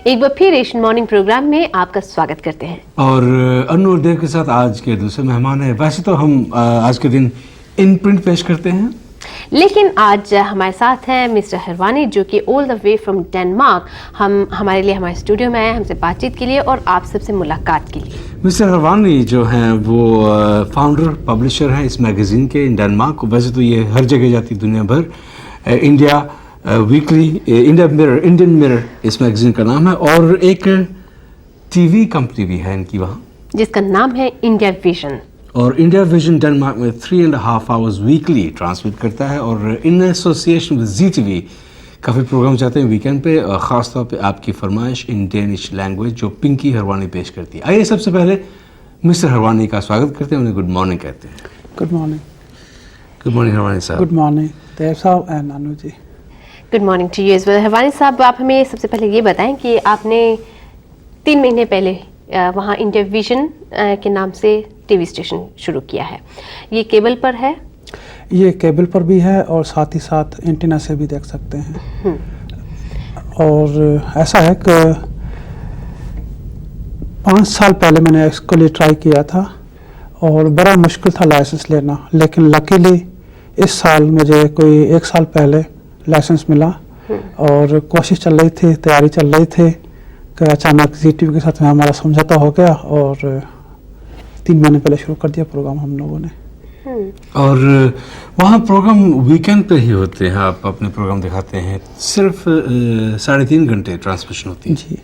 एक बार फिर Asian morning program में आपका स्वागत करते हैं और अनु और देव के साथ आज के दूसरे मेहमान हैं। वैसे तो हम आज के दिन इन प्रिंट पेश करते हैं, लेकिन आज हमारे साथ हैं मिस्टर हरवानी जो कि all the way from Denmark हमारे लिए हमारे स्टूडियो में आए हमसे बातचीत के लिए और आप सबसे मुलाकात के लिए। मिस्टर हरवानी जो हैं वो फाउंडर पब्लिशर हैं इस मैगज़ीन के इन डेनमार्क। वैसे तो ये हर जगह जाती दुनिया भर। इंडिया वीकली, इंडियन मिरर इस मैगज़ीन का नाम है, और एक टीवी कंपनी भी है इनकी वहाँ जिसका नाम है इंडिया विजन। और इंडिया विजन डेनमार्क में 3.5 आवर्स वीकली ट्रांसमिट करता है, और इन एसोसिएशन विद ZTV काफ़ी प्रोग्राम जाते हैं वीकेंड पे, और ख़ास तौर पे आपकी फरमाइश इन डेनिश लैंग्वेज जो पिंकी हरवानी पेश करती है। आइए सबसे पहले मिस्टर हरवानी का स्वागत करते हैं, उन्हें गुड मॉर्निंग कहते हैं। Good morning. Good morning Harwani साहब। गुड मॉर्निंग देव साहब and Anu ji. Good morning to you as well. Harwani साहब, आप हमें सबसे पहले ये बताएं कि आपने 3 महीने पहले वहाँ इंडिया विजन के नाम से टीवी स्टेशन शुरू किया है। ये केबल पर है? ये केबल पर भी है और साथ ही साथ एंटीना से भी देख सकते हैं। और ऐसा है कि 5 साल पहले मैंने इसके लिए ट्राई किया था और बड़ा मुश्किल था लाइसेंस लेना, लेकिन लकीली इस साल मुझे कोई 1 साल पहले लाइसेंस मिला और कोशिश चल रही थी, तैयारी चल रही थी कि अचानक ZTV के साथ में हमारा समझौता हो गया और 3 महीने पहले शुरू कर दिया प्रोग्राम हम लोगों ने। और वहाँ प्रोग्राम वीकेंड पे ही होते हैं, आप अपने प्रोग्राम दिखाते हैं, सिर्फ 3.5 घंटे ट्रांसमिशन होती है जी।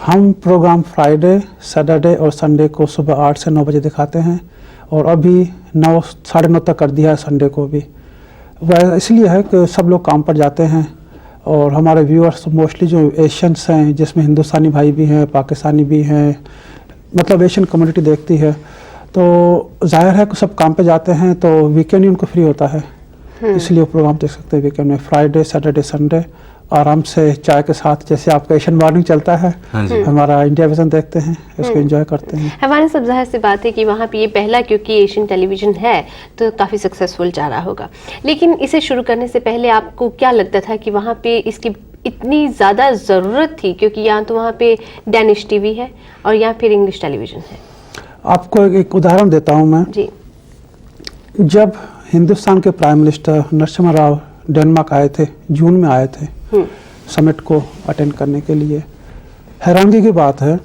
हम प्रोग्राम फ्राइडे, सैटरडे और संडे को सुबह 8 से 9 बजे दिखाते हैं, और अभी 9 साढ़े 9 तक कर दिया है संडे को भी। वह इसलिए है कि सब लोग काम पर जाते हैं और हमारे व्यूअर्स मोस्टली जो एशियंस हैं, जिसमें हिंदुस्तानी भाई भी हैं, पाकिस्तानी भी हैं, मतलब एशियन कम्युनिटी देखती है, तो जाहिर है कि सब काम पे जाते हैं तो वीकेंड ही उनको फ्री होता है, इसलिए वो प्रोग्राम देख सकते हैं वीकेंड में। फ्राइडे, सैटरडे, संडे आराम से चाय के साथ, जैसे आपका एशियन मॉर्निंग चलता है, हमारा इंडिया विजन देखते हैं, उसको एंजॉय करते हैं। हमारे सब जाहिर सी बात है कि वहाँ पे ये पहला, क्योंकि एशियन टेलीविजन है तो काफ़ी सक्सेसफुल जा रहा होगा। लेकिन इसे शुरू करने से पहले आपको क्या लगता था कि वहाँ पे इसकी इतनी ज़्यादा ज़रूरत थी, क्योंकि यहाँ तो वहाँ पे डेनिश टीवी है और यहाँ फिर इंग्लिश टेलीविज़न है? आपको एक उदाहरण देता हूँ मैं जी। जब हिंदुस्तान के prime minister Narasimha Rao Denmark आए थे, जून में आए थे समिट को अटेंड करने के लिए, हैरानगी की बात है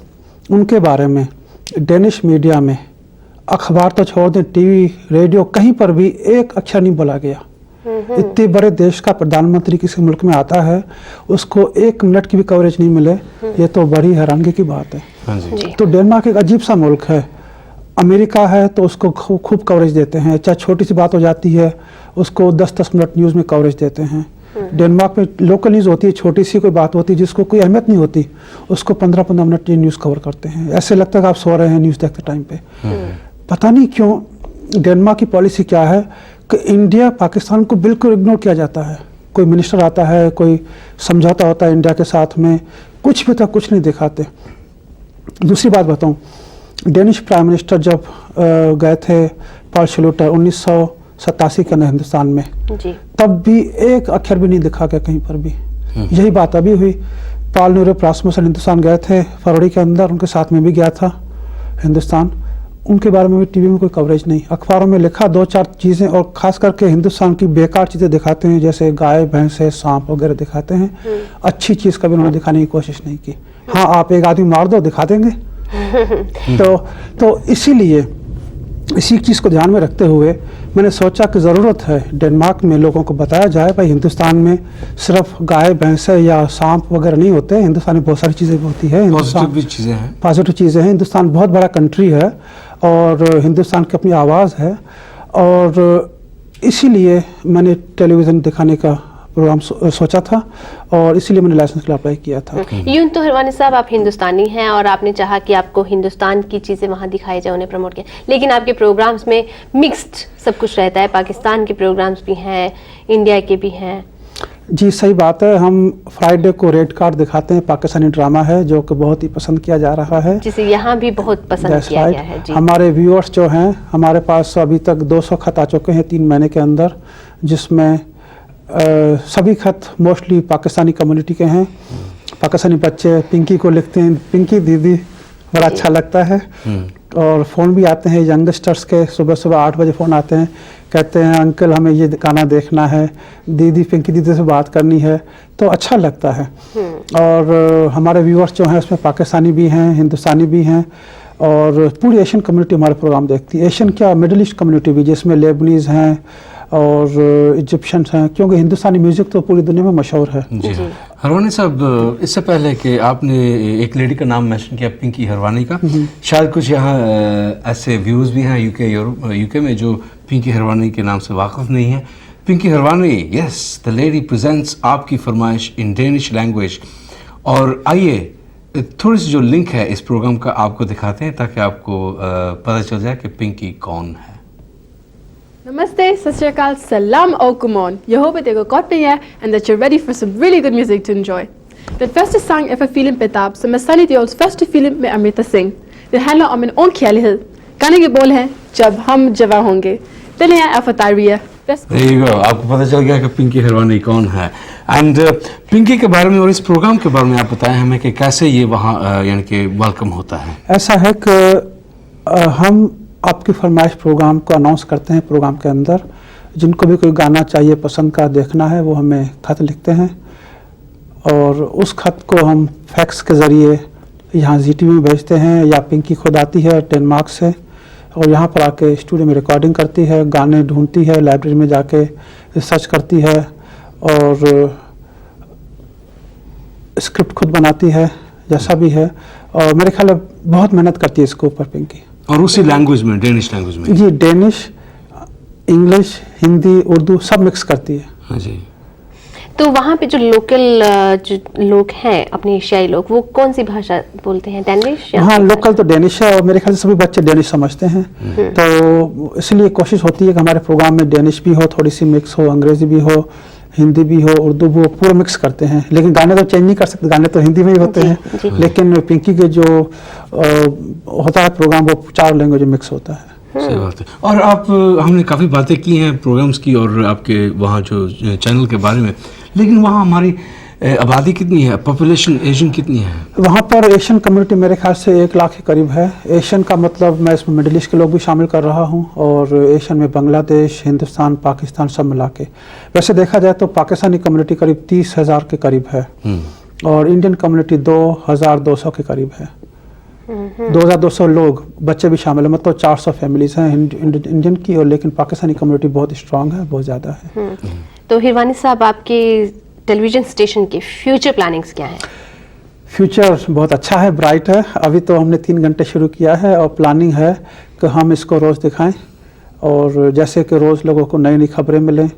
उनके बारे में डेनिश मीडिया में, अखबार तो छोड़ दें, टीवी, रेडियो, कहीं पर भी एक अक्षर नहीं बोला गया। इतने बड़े देश का प्रधानमंत्री किसी मुल्क में आता है, उसको 1 मिनट की भी कवरेज नहीं मिले, ये तो बड़ी हैरानगी की बात है। हाँ जी। तो डेनमार्क एक अजीब सा मुल्क है। अमेरिका है तो उसको खूब कवरेज देते हैं, चाहे छोटी सी बात हो जाती है उसको 10-10 मिनट न्यूज़ में कवरेज देते हैं। डेनमार्क में लोकल न्यूज़ होती है, छोटी सी कोई बात होती है जिसको कोई अहमियत नहीं होती, उसको 15-15 मिनट ये न्यूज़ कवर करते हैं, ऐसे लगता है कि आप सो रहे हैं न्यूज़ देखते टाइम पे। पता नहीं क्यों डेनमार्क की पॉलिसी क्या है कि इंडिया, पाकिस्तान को बिल्कुल इग्नोर किया जाता है। कोई मिनिस्टर आता है, कोई समझौता होता है इंडिया के साथ में, कुछ भी तक कुछ नहीं दिखाते। दूसरी बात बताऊँ, डेनिश प्राइम मिनिस्टर जब गए थे पॉल शुलूटर 1987 के अंदर हिंदुस्तान में जी, तब भी एक अक्षर भी नहीं दिखा गया कहीं पर भी। यही बात अभी हुई, पॉल न्यूरेप रासमुसन हिंदुस्तान गए थे फरवरी के अंदर, उनके साथ में भी गया था हिंदुस्तान, उनके बारे में भी टीवी में कोई कवरेज नहीं। अखबारों में लिखा 2-4 चीज़ें, और ख़ास करके हिंदुस्तान की बेकार चीज़ें दिखाते हैं, जैसे गाय, भैंसे, सांप वगैरह दिखाते हैं। अच्छी चीज़ कभी उन्होंने दिखाने की कोशिश नहीं की। हाँ, आप एक आदमी मार दो, दिखा देंगे। तो इसीलिए इसी चीज़ को ध्यान में रखते हुए मैंने सोचा कि ज़रूरत है डेनमार्क में लोगों को बताया जाए, भाई हिंदुस्तान में सिर्फ गाय, भैंसे या सांप वगैरह नहीं होते, हिंदुस्तान में बहुत सारी चीज़ें होती है, पॉजिटिव चीज़ें हैं। हिंदुस्तान बहुत बड़ा कंट्री है और हिंदुस्तान की अपनी आवाज़ है, और इसीलिए मैंने टेलीविज़न दिखाने का प्रोग्राम सोचा था और इसीलिए मैंने लाइसेंस के लिए अप्लाई किया था। यूं तो हरवानी साहब आप हिंदुस्तानी हैं और आपने चाहा कि आपको हिंदुस्तान की चीज़ें वहाँ दिखाई जाए, उन्हें प्रमोट किया, लेकिन आपके प्रोग्राम्स में मिक्स्ड सब कुछ रहता है, पाकिस्तान के प्रोग्राम्स भी हैं, इंडिया के भी हैं। जी सही बात है। हम फ्राइडे को रेड कार्ड दिखाते हैं, पाकिस्तानी ड्रामा है जो कि बहुत ही पसंद किया जा रहा है, जिसे यहाँ भी बहुत पसंद किया गया है। जी। हमारे व्यूअर्स जो हैं, हमारे पास अभी तक 200 खत आ चुके हैं 3 महीने के अंदर, जिसमें सभी खत मोस्टली पाकिस्तानी कम्युनिटी के हैं। पाकिस्तानी बच्चे पिंकी को लिखते हैं पिंकी दीदी, बड़ा अच्छा लगता है। और फ़ोन भी आते हैं यंगस्टर्स के, सुबह सुबह 8 बजे फ़ोन आते हैं, कहते हैं अंकल हमें ये गाना देखना है, दीदी पिंकी दीदी से बात करनी है, तो अच्छा लगता है। और हमारे व्यूअर्स जो हैं उसमें पाकिस्तानी भी हैं, हिंदुस्तानी भी हैं, और पूरी एशियन कम्युनिटी हमारे प्रोग्राम देखती है। एशियन क्या, मिडिल ईस्ट कम्युनिटी भी, जिसमें लेबनीज़ हैं और इजिप्शियंस हैं, क्योंकि हिंदुस्तानी म्यूज़िक तो पूरी दुनिया में मशहूर है। जी हरवानी साहब, इससे पहले कि आपने एक लेडी का नाम मेंशन किया, पिंकी हरवानी का, शायद कुछ यहाँ ऐसे व्यूज़ भी हैं यूके में जो पिंकी हरवानी के नाम से वाकिफ़ नहीं है। Pinky Harwani, yes, the lady presents आपकी फरमाइश इन डेनिश लैंग्वेज। और आइए थोड़ी सी जो लिंक है इस प्रोग्राम का आपको दिखाते हैं ताकि आपको पता चल जाए कि पिंकी कौन है। Namaste, Sat Shri Akal, Salam og Godmorgen. Jeg håber, det går godt med jer, and that you're ready for some really good music to enjoy. Den første sang er fra filmen Bedab, som er Sunny Deols første film med Amrita Singh. Den handler om en ung kærlighed. गाने के बोल हैं जब हम जवा होंगे। Den her er fra Diarrhea. There you go, आपको पता चल गया कि पिंकी हरवानी कौन है। एंड पिंकी के बारे में और इस प्रोग्राम के बारे में आप बताएं हमें कि कैसे ये वहाँ यानी कि वेलकम होता है। ऐसा है कि हम आपकी फरमाइश प्रोग्राम को अनाउंस करते हैं। प्रोग्राम के अंदर जिनको भी कोई गाना चाहिए, पसंद का देखना है, वो हमें खत लिखते हैं और उस खत को हम फैक्स के ज़रिए यहाँ ZTV में भेजते हैं, या पिंकी खुद आती है डेनमार्क से और यहाँ पर आके स्टूडियो में रिकॉर्डिंग करती है, गाने ढूंढती है, लाइब्रेरी में जाके रिसर्च करती है और स्क्रिप्ट खुद बनाती है, जैसा भी है। और मेरे ख्याल में बहुत मेहनत करती है इसके ऊपर पिंकी। और उसी लैंग्वेज में, डेनिश लैंग्वेज में? जी, डेनिश, इंग्लिश, हिंदी, उर्दू सब मिक्स करती है। हाँ जी। तो वहाँ पे जो लोकल जो लोग हैं, अपने एशियाई लोग, वो कौन सी भाषा बोलते हैं? डेनिश? हाँ, लोकल तो डेनिश है और मेरे ख्याल से सभी बच्चे डेनिश समझते हैं। तो इसलिए कोशिश होती है कि हमारे प्रोग्राम में डेनिश भी हो, थोड़ी सी मिक्स हो, अंग्रेजी भी हो, हिंदी भी हो, उर्दू भी हो, पूरा मिक्स करते हैं। लेकिन गाने तो चेंज नहीं कर सकते, गाने तो हिंदी में ही होते हैं। लेकिन पिंकी के जो होता है प्रोग्राम, वो 4 लैंग्वेज में मिक्स होता है। सही बात है। और आप, हमने काफ़ी बातें की हैं प्रोग्राम्स की और आपके वहाँ जो चैनल के बारे में, लेकिन वहाँ हमारी आबादी कितनी है, पॉपुलेशन एशियन कितनी है? वहाँ पर एशियन कम्युनिटी मेरे ख्याल से 1 लाख के करीब है। एशियन का मतलब मैं इसमें मिडिल ईस्ट के लोग भी शामिल कर रहा हूँ और एशियन में बांग्लादेश, हिंदुस्तान, पाकिस्तान सब मिला के। वैसे देखा जाए तो पाकिस्तानी कम्युनिटी करीब 30,000 के करीब है और इंडियन कम्युनिटी 2,200 के करीब है। 2,200 लोग, बच्चे भी शामिल है, मतलब 400 फैमिलीज हैं इंडियन की, और लेकिन पाकिस्तानी कम्युनिटी बहुत स्ट्रांग है, बहुत ज़्यादा है। तो हिरवानी साहब, आपके टेलीविजन स्टेशन की फ्यूचर प्लानिंग्स क्या हैं? फ्यूचर बहुत अच्छा है, ब्राइट है। अभी तो हमने 3 घंटे शुरू किया है और प्लानिंग है कि हम इसको रोज़ दिखाएं और जैसे कि रोज़ लोगों को नई नई खबरें मिलें।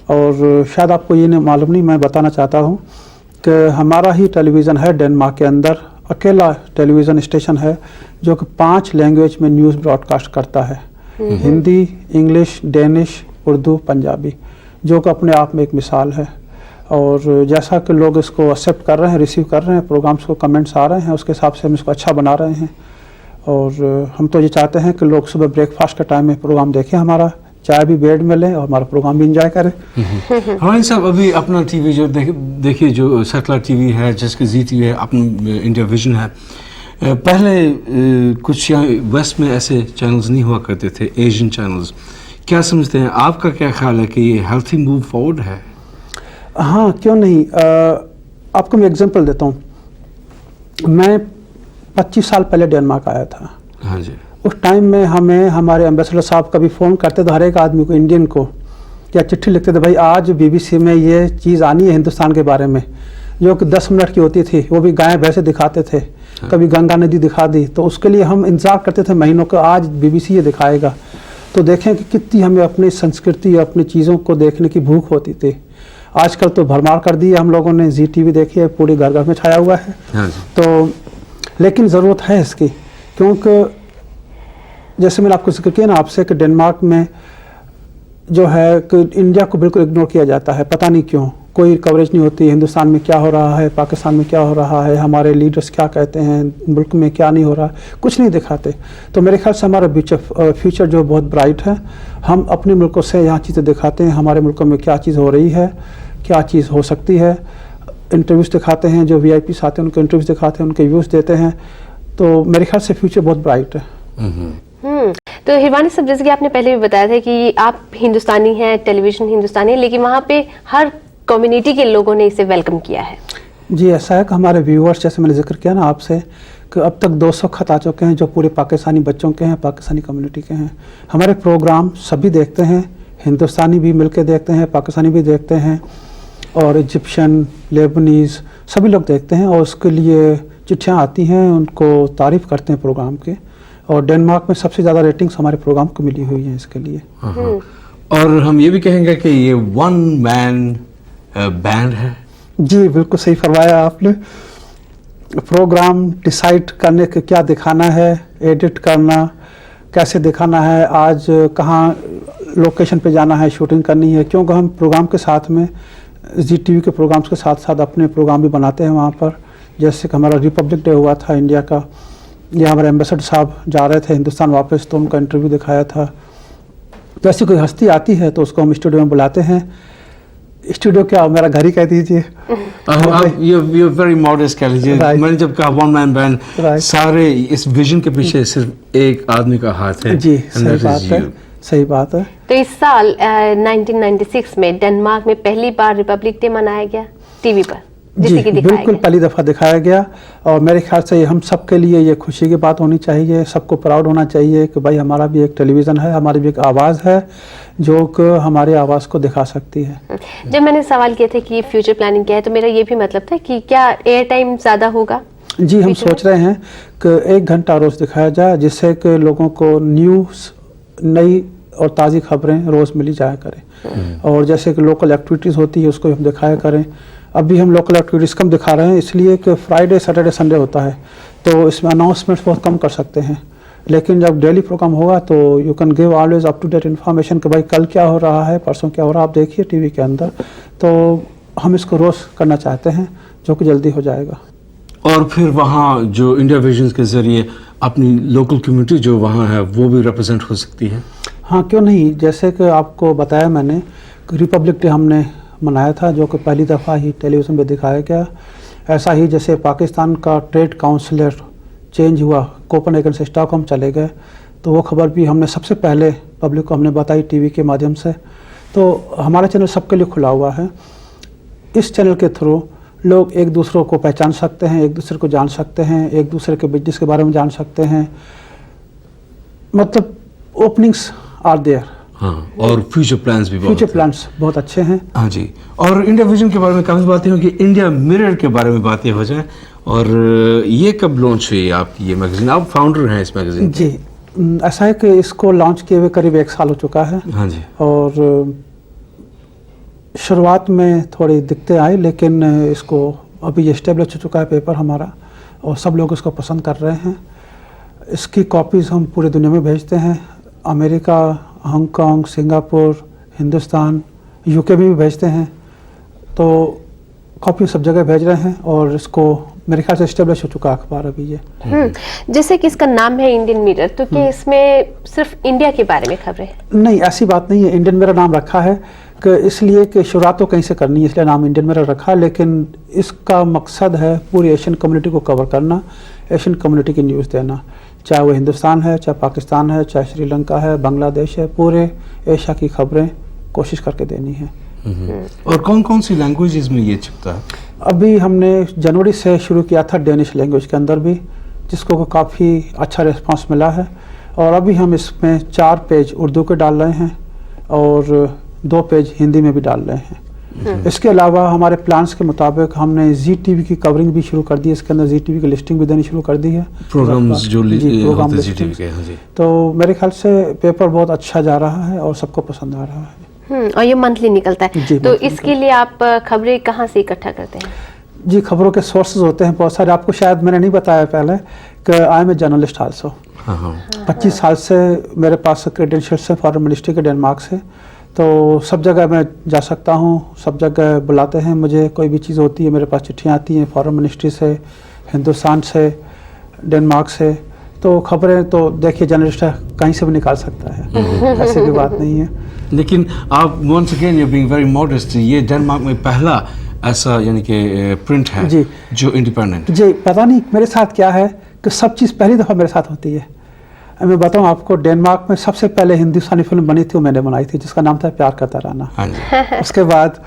और शायद आपको ये मालूम नहीं, मैं बताना चाहता हूँ कि हमारा ही टेलीविज़न है डेनमार्क के अंदर, अकेला टेलीविज़न स्टेशन है जो कि 5 लैंग्वेज में न्यूज़ ब्रॉडकास्ट करता है। हिंदी, इंग्लिश, डेनिश, उर्दू, पंजाबी, जो कि अपने आप में एक मिसाल है। और जैसा कि लोग इसको एक्सेप्ट कर रहे हैं, रिसीव कर रहे हैं, प्रोग्राम्स को कमेंट्स आ रहे हैं, उसके हिसाब से हम इसको अच्छा बना रहे हैं। और हम तो ये चाहते हैं कि लोग सुबह ब्रेकफास्ट का टाइम में प्रोग्राम देखें, हमारा चाय भी बेड में लें और हमारा प्रोग्राम भी इंजॉय करें। हमारे साहब, अभी अपना टीवी जो देखिए, जो सैटेलाइट टीवी है, जिसके ZTV है, अपना इंडिया विजन है, पहले कुछ यहाँ वेस्ट में ऐसे चैनल्स नहीं हुआ करते थे, एशियन चैनल्स। क्या समझते हैं, आपका क्या ख्याल है कि ये हेल्थी मूव फॉरवर्ड है? हाँ, क्यों नहीं। आपको मैं एग्जांपल देता हूँ। मैं 25 साल पहले डेनमार्क आया था। हाँ जी। उस टाइम में हमें हमारे एम्बेसडर साहब कभी फ़ोन करते थे, हर एक आदमी को, इंडियन को, या चिट्ठी लिखते थे, भाई आज BBC में ये चीज़ आनी है हिंदुस्तान के बारे में, जो कि 10 मिनट की होती थी, वो भी गाय भैंसे दिखाते थे। कभी गंगा नदी दिखा दी, तो उसके लिए हम इंतज़ार करते थे महीनों का, आज BBC ये दिखाएगा। तो देखें कि कितनी हमें अपनी संस्कृति, अपनी चीज़ों को देखने की भूख होती थी। आजकल तो भरमार कर दी है हम लोगों ने, ZTV देखी है, पूरी घर घर में छाया हुआ है। हाँ। तो लेकिन ज़रूरत है इसकी, क्योंकि जैसे मैंने आपको जिक्र किया ना आपसे कि डेनमार्क में जो है कि इंडिया को बिल्कुल इग्नोर किया जाता है, पता नहीं क्यों, कोई कवरेज नहीं होती। हिंदुस्तान में क्या हो रहा है, पाकिस्तान में क्या हो रहा है, हमारे लीडर्स क्या कहते हैं, मुल्क में क्या नहीं हो रहा, कुछ नहीं दिखाते। तो मेरे ख्याल से हमारा फ्यूचर जो बहुत ब्राइट है। हम अपने मुल्कों से यहाँ चीज़ें दिखाते हैं, हमारे मुल्कों में क्या चीज़ हो रही है, क्या चीज़ हो सकती है। इंटरव्यूज़ दिखाते हैं, जो VIPs आते हैं उनके इंटरव्यूज़ दिखाते हैं, उनके व्यूज़ देते हैं। तो मेरे ख्याल से फ्यूचर बहुत ब्राइट है। तो हिरवानी साहब, जैसे कि आपने पहले भी बताया था कि आप हिंदुस्तानी हैं, टेलीविजन हिंदुस्तानी है, लेकिन वहाँ पे हर कम्युनिटी के लोगों ने इसे वेलकम किया है। जी, ऐसा है कि हमारे व्यूअर्स, जैसे मैंने जिक्र किया ना आपसे, कि अब तक 200 खत आ चुके हैं जो पूरे पाकिस्तानी बच्चों के हैं, पाकिस्तानी कम्युनिटी के हैं। हमारे प्रोग्राम सभी देखते हैं, हिंदुस्तानी भी मिलके देखते हैं, पाकिस्तानी भी देखते हैं, और इजिप्शियन, लेबनीज़ सभी लोग देखते हैं, और उसके लिए चिट्ठियाँ आती हैं, उनको तारीफ़ करते हैं प्रोग्राम के। और डेनमार्क में सबसे ज़्यादा रेटिंग्स हमारे प्रोग्राम को मिली हुई हैं इसके लिए। और हम ये भी कहेंगे कि ये वन मैन बैंड है। जी, बिल्कुल सही फरमाया आपने। प्रोग्राम डिसाइड करने के क्या दिखाना है, एडिट करना, कैसे दिखाना है, आज कहाँ लोकेशन पे जाना है, शूटिंग करनी है, क्योंकि हम प्रोग्राम के साथ में ZTV के प्रोग्राम्स के साथ साथ अपने प्रोग्राम भी बनाते हैं वहाँ पर। जैसे कि हमारा रिपब्लिक डे हुआ था इंडिया का, ये हमारे एम्बेसडर साहब जा रहे थे हिंदुस्तान वापस, तो उनका इंटरव्यू दिखाया था। तो ऐसी कोई हस्ती आती है तो उसको हम स्टूडियो में बुलाते हैं। स्टूडियो क्या, मेरा घर ही कह दीजिए। You're very modest कह लीजिए। Right. मैंने जब कहा वन मैन बैंड, Right. सारे इस विजन के पीछे सिर्फ एक आदमी का हाथ है। जी, and सही that is बात है, you. सही बात है। तो इस साल 1996 में डेनमार्क में पहली बार रिपब्लिक डे मनाया गया टीवी पर, जी, जिसे कि दिखाया बिल्कुल गया। पहली दफ़ा दिखाया गया, और मेरे ख्याल से हम सब के लिए ये खुशी की बात होनी चाहिए, सबको प्राउड होना चाहिए कि भाई हमारा भी एक टेलीविज़न है, हमारी भी एक आवाज़ है जो कि हमारी आवाज़ को दिखा सकती है। जब मैंने सवाल किया था कि फ्यूचर प्लानिंग क्या है, तो मेरा ये भी मतलब था कि क्या एयर टाइम ज़्यादा होगा? जी, हम फ्यूचर सोच रहे हैं कि 1 घंटा रोज़ दिखाया जाए, जिससे कि लोगों को न्यूज़, नई और ताज़ी खबरें रोज़ मिली जाया करें। और जैसे कि लोकल एक्टिविटीज़ होती है उसको हम दिखाया करें। अभी हम लोकल एक्टिविटीज़ कम दिखा रहे हैं, इसलिए कि फ्राइडे, सैटरडे, संडे होता है, तो इसमें अनाउंसमेंट्स बहुत कम कर सकते हैं। लेकिन जब डेली प्रोग्राम होगा तो you can give always up to date information कि भाई कल क्या हो रहा है, परसों क्या हो रहा है, आप देखिए टीवी के अंदर। तो हम इसको रोज़ करना चाहते हैं, जो कि जल्दी हो जाएगा। और फिर वहाँ जो इंडिया विजन के ज़रिए अपनी लोकल कम्युनिटी जो वहाँ है वो भी रिप्रेजेंट हो सकती है। हाँ, क्यों नहीं। जैसे कि आपको बताया मैंने कि रिपब्लिक डे हमने मनाया था, जो कि पहली दफ़ा ही टेलीविज़न पे दिखाया गया। ऐसा ही जैसे पाकिस्तान का ट्रेड काउंसलर चेंज हुआ, कोपेनहेगन से स्टॉकहोम चले गए, तो वो खबर भी हमने सबसे पहले पब्लिक को हमने बताई टीवी के माध्यम से। तो हमारा चैनल सबके लिए खुला हुआ है। इस चैनल के थ्रू लोग एक दूसरों को पहचान सकते हैं, एक दूसरे को जान सकते हैं, एक दूसरे के बिजनेस के बारे में जान सकते हैं। मतलब ओपनिंग्स आर देयर। हाँ, और फ्यूचर प्लान्स भी बहुत फ्यूचर हैं। प्लान्स बहुत अच्छे हैं। हाँ जी। और इंडिया विजन के बारे में काफ़ी बातें होंगी, इंडिया मिरर के बारे में बातें हो जाएं। और ये कब लॉन्च हुई आपकी ये मैगजीन? आप फाउंडर हैं इस मैगजीन के। जी, ऐसा है कि इसको लॉन्च किए हुए करीब 1 साल हो चुका है। हाँ जी। और शुरुआत में थोड़ी दिक्कतें आई, लेकिन इसको अभी ये स्टेब्लिश हो चुका है पेपर हमारा, और सब लोग इसको पसंद कर रहे हैं। इसकी कॉपीज़ हम पूरी दुनिया में भेजते हैं, America, Hong Kong, Singapore, Hindustan, UK में भी भेजते हैं। तो कॉपी सब जगह भेज रहे हैं, और इसको मेरे ख्याल से स्टेब्लिश हो चुका है अखबार अभी ये। जैसे कि इसका नाम है इंडियन मिरर, तो क्या इसमें सिर्फ इंडिया के बारे में खबरें? नहीं, ऐसी बात नहीं है। इंडियन मेरा नाम रखा है कि इसलिए कि शुरुआत तो कहीं से करनी है, इसलिए नाम इंडियन मेरा रखा है। लेकिन इसका मकसद है पूरी एशियन कम्युनिटी को कवर करना, एशियन कम्युनिटी की न्यूज़ देना, चाहे वो हिंदुस्तान है, चाहे पाकिस्तान है, चाहे श्रीलंका है, बांग्लादेश है, पूरे एशिया की खबरें कोशिश करके देनी है। और कौन कौन सी लैंग्वेजेस में ये छपता है? अभी हमने जनवरी से शुरू किया था डेनिश लैंग्वेज के अंदर भी, जिसको काफ़ी अच्छा रिस्पांस मिला है। और अभी हम इसमें 4 पेज उर्दू के डाल रहे हैं और 2 पेज हिंदी में भी डाल रहे हैं। इसके अलावा हमारे प्लान्स के मुताबिक हमने ZTV की कवरिंग भी शुरू कर दी है, इसके अंदर ZTV की लिस्टिंग भी देनी शुरू कर दी है। प्रोग्राम्स जो प्रोग्राम होते लिस्टिंग। ZTV के। हाँ जी। तो मेरे ख्याल से पेपर बहुत अच्छा जा रहा है और सबको पसंद आ रहा है। और ये मंथली निकलता है, जी, तो monthly इसके लिए आप खबरें कहाँ से इकट्ठा करते हैं? जी, खबरों के सोर्सेज होते हैं बहुत सारे। आपको शायद मैंने नहीं बताया पहले कि I am a journalist also. हाँ हाँ। 25 साल से मेरे पास क्रेडेंशियल्स है फॉरेन मिनिस्ट्री के डेनमार्क से। तो सब जगह मैं जा सकता हूँ, सब जगह बुलाते हैं मुझे। कोई भी चीज़ होती है मेरे पास चिट्ठियाँ आती हैं फॉरेन मिनिस्ट्री से, हिंदुस्तान से, डेनमार्क से। तो खबरें तो देखिए जर्नलिस्ट कहीं से भी निकाल सकता है, ऐसी कोई बात नहीं है। लेकिन आप once again you're being very modest, ये डेनमार्क में पहला ऐसा यानी कि प्रिंट है जी। जो इंडिपेंडेंट? जी, पता नहीं मेरे साथ क्या है कि सब चीज़ पहली दफ़ा मेरे साथ होती है। मैं बताऊं आपको, डेनमार्क में सबसे पहले हिंदुस्तानी फिल्म बनी थी, वो मैंने बनाई थी, जिसका नाम था प्यार का तराना। हाँ जी। उसके बाद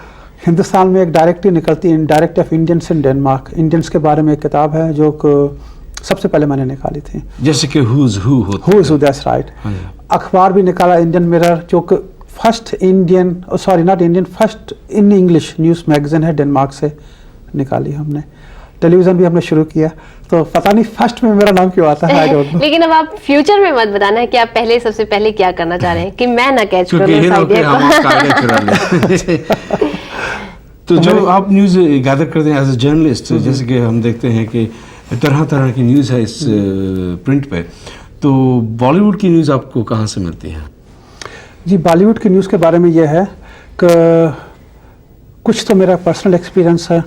हिंदुस्तान में एक डायरेक्टरी निकलती है, direct of Indians in Denmark, Indians के बारे में एक किताब है जो सबसे पहले मैंने निकाली थी। जैसे कि हुज हू होता who is who, that's right. हाँ जी। अखबार भी निकाला, इंडियन मिरर, जो कि first Indian, sorry not Indian, first in English news magazine है, डेनमार्क से निकाली हमने। टेलीविज़न भी हमने शुरू किया, तो पता नहीं फर्स्ट में मेरा नाम क्यों आता है, आई डोंट नो। लेकिन अब आप फ्यूचर में मत बताना कि आप पहले सबसे पहले क्या करना चाह रहे हैं, कि मैं ना कैच क्योंकि करूं इस हीरो के आइडिया हम को। उसका आइडिया चुरा लें। तो जो आप न्यूज़ गैदर करते हैं एज ए जर्नलिस्ट, जैसे कि हम देखते हैं कि तरह तरह की न्यूज़ है इस प्रिंट पे, तो बॉलीवुड की न्यूज़ आपको कहाँ से मिलती है? जी, बॉलीवुड की न्यूज़ के बारे में ये है कि कुछ तो मेरा पर्सनल एक्सपीरियंस है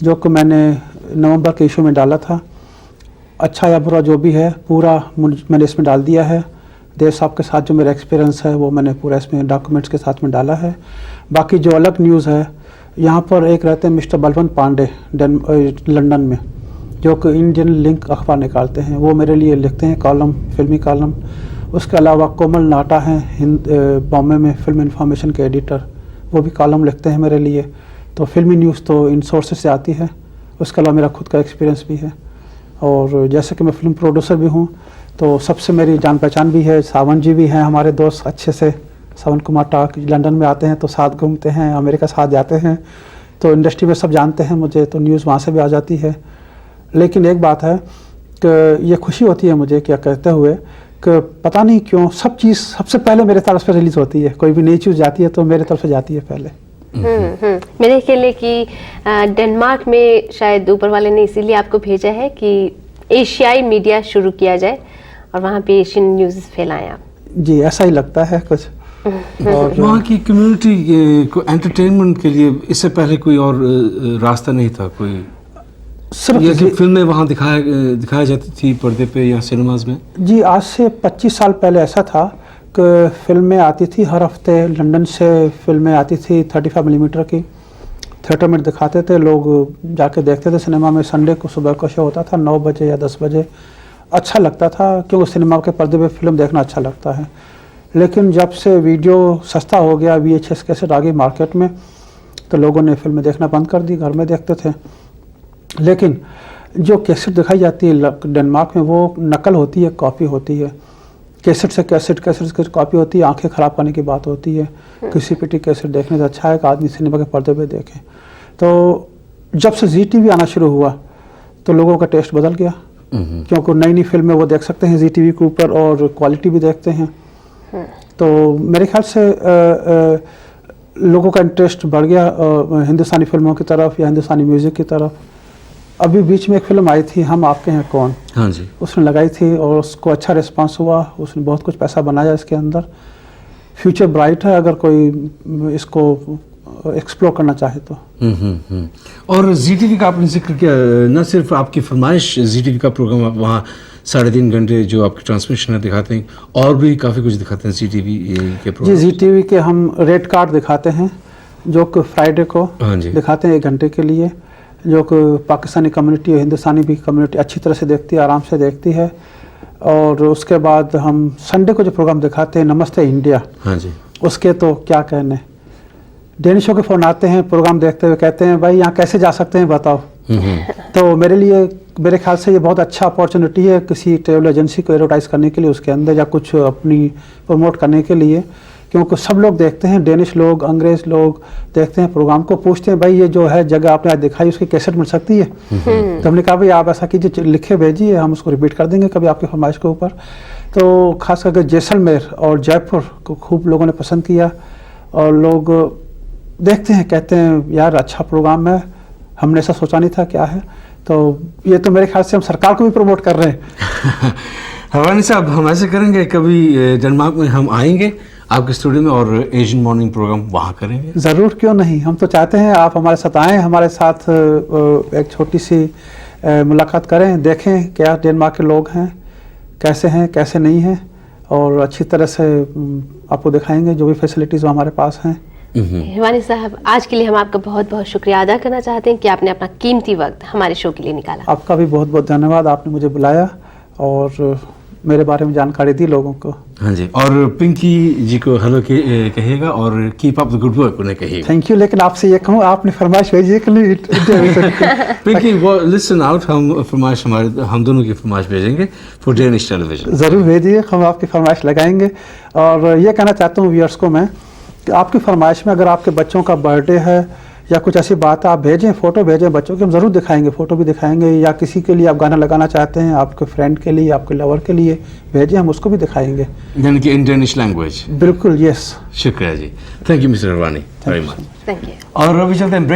जो कि मैंने नवंबर के इशू में डाला था। अच्छा या बुरा जो भी है, पूरा मैंने इसमें डाल दिया है। देव साहब के साथ जो मेरा एक्सपीरियंस है वो मैंने पूरा इसमें डॉक्यूमेंट्स के साथ में डाला है। बाकी जो अलग न्यूज़ है, यहाँ पर एक रहते हैं मिस्टर बलवंत पांडे लंदन में, जो कि इंडियन लिंक अखबार निकालते हैं, वो मेरे लिए लिखते हैं कॉलम, फिल्मी कॉलम। उसके अलावा कोमल नाटा हैं बॉम्बे में फिल्म इंफॉर्मेशन के एडिटर, वो भी कॉलम लिखते हैं मेरे लिए। तो फिल्मी न्यूज़ तो इन सोर्सेज से आती है। उसके अलावा मेरा खुद का एक्सपीरियंस भी है, और जैसे कि मैं फिल्म प्रोड्यूसर भी हूँ, तो सबसे मेरी जान पहचान भी है। सावन जी भी हैं हमारे दोस्त अच्छे से, सावन कुमार टाक लंदन में आते हैं तो साथ घूमते हैं, अमेरिका साथ जाते हैं, तो इंडस्ट्री में सब जानते हैं मुझे, तो न्यूज़ वहाँ से भी आ जाती है। लेकिन एक बात है कि ये खुशी होती है मुझे क्या कहते हुए कि पता नहीं क्यों सब चीज़ सबसे पहले मेरे तरफ से रिलीज़ होती है। कोई भी नई चीज़ जाती है तो मेरे तरफ से जाती है पहले। मेरे ख्याल है कि डेनमार्क में शायद ऊपर वाले ने इसीलिए आपको भेजा है कि एशियाई मीडिया शुरू किया जाए और वहाँ पे एशियन न्यूज़ फैलाएं आप। जी, ऐसा ही लगता है कुछ। और वहाँ की कम्युनिटी को एंटरटेनमेंट के लिए इससे पहले कोई और रास्ता नहीं था? कोई सिर्फ ये फिल्में वहाँ दिखाई जाती थी पर्दे पे या सिनेमाज में? जी, आज से 25 साल पहले ऐसा था कि फिल्में आती थी हर हफ्ते, लंदन से फिल्में आती थी 35 मिलीमीटर की, थिएटर में दिखाते थे, लोग जाके देखते थे सिनेमा में। संडे को सुबह का शो होता था 9 बजे या 10 बजे, अच्छा लगता था क्योंकि सिनेमा के पर्दे पे फिल्म देखना अच्छा लगता है। लेकिन जब से वीडियो सस्ता हो गया, VHS कैसेट आ गई मार्केट में, तो लोगों ने फिल्में देखना बंद कर दी, घर में देखते थे। लेकिन जो कैसेट दिखाई जाती है डेनमार्क में, वो नकल होती है, कॉपी होती है। कैसेट से कैसेट कॉपी होती है, आंखें ख़राब करने की बात होती है। किसी पिटी कैसेट देखने से अच्छा है कि आदमी सिनेमा के पर्दे पे देखे। तो जब से ZTV आना शुरू हुआ तो लोगों का टेस्ट बदल गया, क्योंकि नई नई फिल्में वो देख सकते हैं ZTV के ऊपर और क्वालिटी भी देखते हैं। तो मेरे ख्याल से लोगों का इंटरेस्ट बढ़ गया हिंदुस्तानी फिल्मों की तरफ या हिंदुस्तानी म्यूज़िक की तरफ। अभी बीच में एक फिल्म आई थी, हम आपके हैं कौन, हाँ जी, उसने लगाई थी और उसको अच्छा रिस्पांस हुआ, उसने बहुत कुछ पैसा बनाया इसके अंदर। फ्यूचर ब्राइट है अगर कोई इसको एक्सप्लोर करना चाहे तो। और ZTV का आपने जिक्र किया, न सिर्फ आपकी फरमाइश ZTV का प्रोग्राम आप वहाँ 3.5 घंटे जो आपकी ट्रांसमिशन है दिखाते हैं, और भी काफ़ी कुछ दिखाते हैं ZTV के प्रोग्राम? जी, ZTV के हम रेड कार्ड दिखाते हैं जो कि फ्राइडे को हाँ जी दिखाते हैं 1 घंटे के लिए, जो कि पाकिस्तानी कम्युनिटी और हिंदुस्तानी भी कम्युनिटी अच्छी तरह से देखती है, आराम से देखती है। और उसके बाद हम संडे को जो प्रोग्राम दिखाते हैं नमस्ते इंडिया, हाँ जी, उसके तो क्या कहने, डेनिशों के फ़ोन आते हैं प्रोग्राम देखते हुए, कहते हैं भाई यहाँ कैसे जा सकते हैं बताओ। तो मेरे लिए, मेरे ख्याल से ये बहुत अच्छा अपॉर्चुनिटी है किसी ट्रेवल एजेंसी को एडवर्टाइज़ करने के लिए उसके अंदर, या कुछ अपनी प्रमोट करने के लिए, क्योंकि सब लोग देखते हैं, डेनिश लोग, अंग्रेज़ लोग देखते हैं प्रोग्राम को, पूछते हैं भाई ये जो है जगह आपने आज दिखाई उसकी कैसेट मिल सकती है? तो हमने कहा भाई आप ऐसा कीजिए, लिखे भेजिए, हम उसको रिपीट कर देंगे कभी आपकी फरमाइश के ऊपर। तो खास करके जैसलमेर और जयपुर को खूब लोगों ने पसंद किया और लोग देखते हैं, कहते हैं यार अच्छा प्रोग्राम है, हमने ऐसा सोचा नहीं था क्या है। तो ये तो मेरे ख्याल से हम सरकार को भी प्रमोट कर रहे हैं। हवानी साहब, हम ऐसे करेंगे कभी डेनमार्क में हम आएंगे आपके स्टूडियो में और एशियन मॉर्निंग प्रोग्राम वहाँ करेंगे। ज़रूर, क्यों नहीं, हम तो चाहते हैं आप हमारे साथ आएँ, हमारे साथ एक छोटी सी मुलाकात करें, देखें क्या डेनमार्क के लोग हैं, कैसे नहीं हैं, और अच्छी तरह से आपको दिखाएंगे जो भी फैसिलिटीज़ हमारे पास हैं। हिमानी साहब, आज के लिए हम आपका बहुत बहुत शुक्रिया अदा करना चाहते हैं कि आपने अपना कीमती वक्त हमारे शो के लिए निकाला। आपका भी बहुत बहुत धन्यवाद, आपने मुझे बुलाया और मेरे बारे में जानकारी दी लोगों को। हाँ जी, और पिंकी जी को हेलो कहिएगा और keep up the good work उन्हें कहिएगा। थैंक यू, लेकिन आपसे ये कहूँ, आपने फरमाइश भेजी है कि नहीं? पिंकी वो लिसन आउट, हम फरमाइश हम दोनों की फरमाइश भेजेंगे फॉर डेनिश टेलीविजन। ज़रूर भेजिए, हम आपकी फरमाइश लगाएंगे। और ये कहना चाहता हूँ व्यूअर्स को मैं कि आपकी फरमाइश में अगर आपके बच्चों का बर्थडे है या कुछ ऐसी बात है, आप भेजें, फ़ोटो भेजें बच्चों की, हम ज़रूर दिखाएंगे, फ़ोटो भी दिखाएंगे। या किसी के लिए आप गाना लगाना चाहते हैं, आपके फ्रेंड के लिए, आपके लवर के लिए भेजें, हम उसको भी दिखाएंगे। यानी कि इन डेनिश लैंग्वेज। बिल्कुल, यस। शुक्रिया ji, thank you mister Rawani very much. Thank you. और अभी चलते हैं